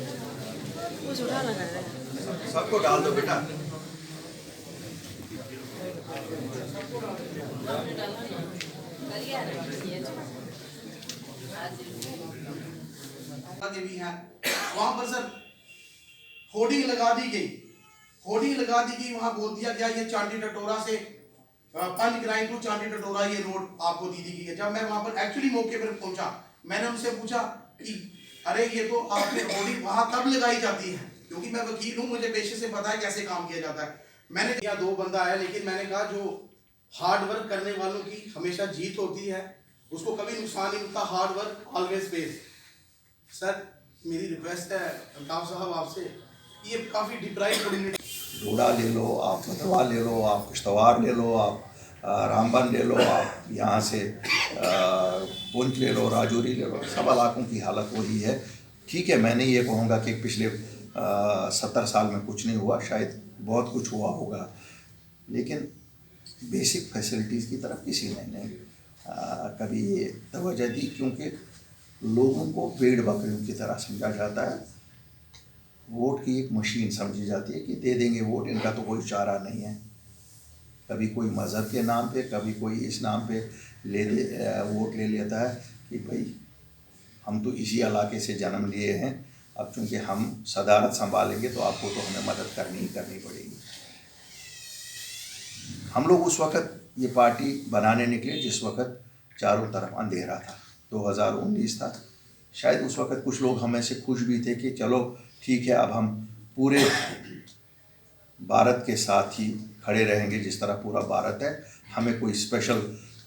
कुछ उठाना कर रहे हैं। सबको डाल दो बेटा। भी हैं वहां पर सर होर्डिंग लगा दी गई, वहां बोल दिया गया ये चांदी टटोरा से पंचग्राई टू चांदी टटोरा ये रोड आपको दी गई है। जब मैं वहां पर एक्चुअली मौके पर पहुंचा, मैंने उनसे पूछा कि अरे ये तो आपने होर्डिंग वहां तब लगाई जाती है, क्योंकि मैं वकील हूं, मुझे पेशे से पता है कैसे काम किया जाता है। मैंने कहा 2 बंदा है, लेकिन मैंने कहा जो हार्ड वर्क करने वालों की हमेशा जीत होती है, उसको कभी नुकसान नहीं होता। Hard work always page. Sir मेरी रिक्वेस्ट है अल्ताफ साहब आपसे, ये काफ़ी डिप्राइव कम्युनिटी, डोडा ले लो, आप फतवा ले लो, आप किश्तवाड़ ले लो, आप रामबन ले लो, आप यहाँ से पुंछ ले लो, राजौरी ले लो, सब इलाकों की हालत वही है। ठीक है, मैं नहीं ये कहूँगा कि पिछले 70 साल में कुछ नहीं हुआ, शायद बहुत कुछ हुआ होगा, लेकिन बेसिक फैसिलिटीज़ की तरफ किसी ने नहीं कभी तवज्जो दी, क्योंकि लोगों को भेड़ बकरियों की तरह समझा जाता है। वोट की एक मशीन समझी जाती है कि दे देंगे वोट, इनका तो कोई चारा नहीं है। कभी कोई मज़हब के नाम पे, कभी कोई इस नाम पे वोट ले लेता है कि भाई हम तो इसी इलाके से जन्म लिए हैं, अब चूँकि हम सदारत संभालेंगे तो आपको तो हमें मदद करनी ही करनी पड़ेगी। हम लोग उस वक़्त ये पार्टी बनाने निकले जिस वक़्त चारों तरफ अंधेरा था, 2019 था। शायद उस वक़्त कुछ लोग हमें से खुश भी थे कि चलो ठीक है, अब हम पूरे भारत के साथ ही खड़े रहेंगे जिस तरह पूरा भारत है, हमें कोई स्पेशल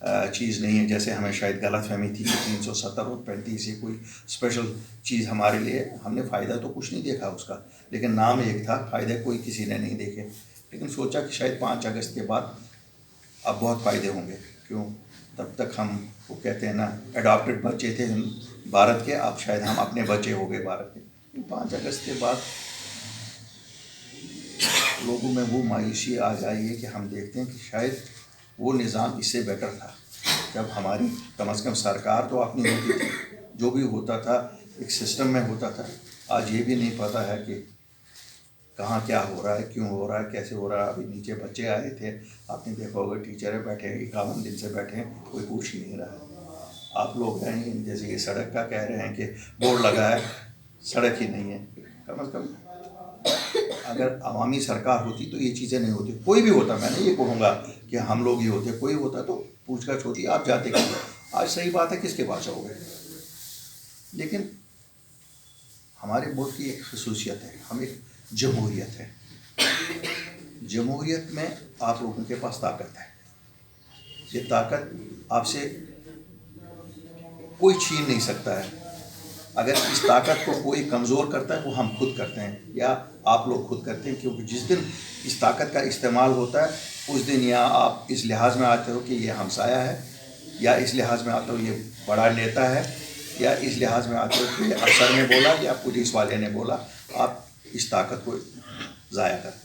चीज़ नहीं है। जैसे हमें शायद गलतफहमी थी कि 370 और 35 ये कोई स्पेशल चीज़ हमारे लिए, हमने फ़ायदा तो कुछ नहीं देखा उसका, लेकिन नाम एक था, फ़ायदे कोई किसी ने नहीं देखे। लेकिन सोचा कि शायद 5 अगस्त के बाद अब बहुत फ़ायदे होंगे, क्यों तब तक हम वो कहते हैं ना एडॉप्टेड बच्चे थे भारत के, अब शायद हम अपने बच्चे हो गए भारत के। 5 अगस्त के बाद लोगों में वो मायूसी आ जाई है कि हम देखते हैं कि शायद वो निज़ाम इससे बेटर था, जब हमारी कम अज़ कम सरकार तो अपनी होती थी, जो भी होता था एक सिस्टम में होता था। आज ये भी नहीं पता है कि कहाँ क्या हो रहा है, क्यों हो रहा है, कैसे हो रहा है। अभी नीचे बच्चे आए थे, आपने देखा होगा, टीचर बैठे हैं 51 दिन से बैठे हैं, कोई पूछ ही नहीं रहा है। आप लोग हैं जैसे ये सड़क का कह रहे हैं कि बोर्ड लगा है, सड़क ही नहीं है। कम अज़ कम अगर अवामी सरकार होती तो ये चीज़ें नहीं होती। कोई भी होता, मैं नहीं ये कहूँगा कि हम लोग ही होते, कोई होता तो पूछताछ होती, आप जाते कहीं। आज सही बात है, किसके पास जाओगे। लेकिन हमारे मुल्क की एक खसूसियत है, हम एक जमहूरियत है। जमहूरियत में आप लोगों के पास ताकत है, ये ताकत आपसे कोई छीन नहीं सकता है। अगर इस ताकत को कोई कमज़ोर करता है वो हम खुद करते हैं या आप लोग खुद करते हैं, क्योंकि जिस दिन इस ताकत का इस्तेमाल होता है उस दिन या आप इस लिहाज में आते हो कि ये हमसाया है, या इस लिहाज में आते हो ये बड़ा नेता है, या इस लिहाज में आते हो कि अफसर ने बोला या पुलिस वाले ने बोला, आप इस ताकत को ज़ाया करते हैं।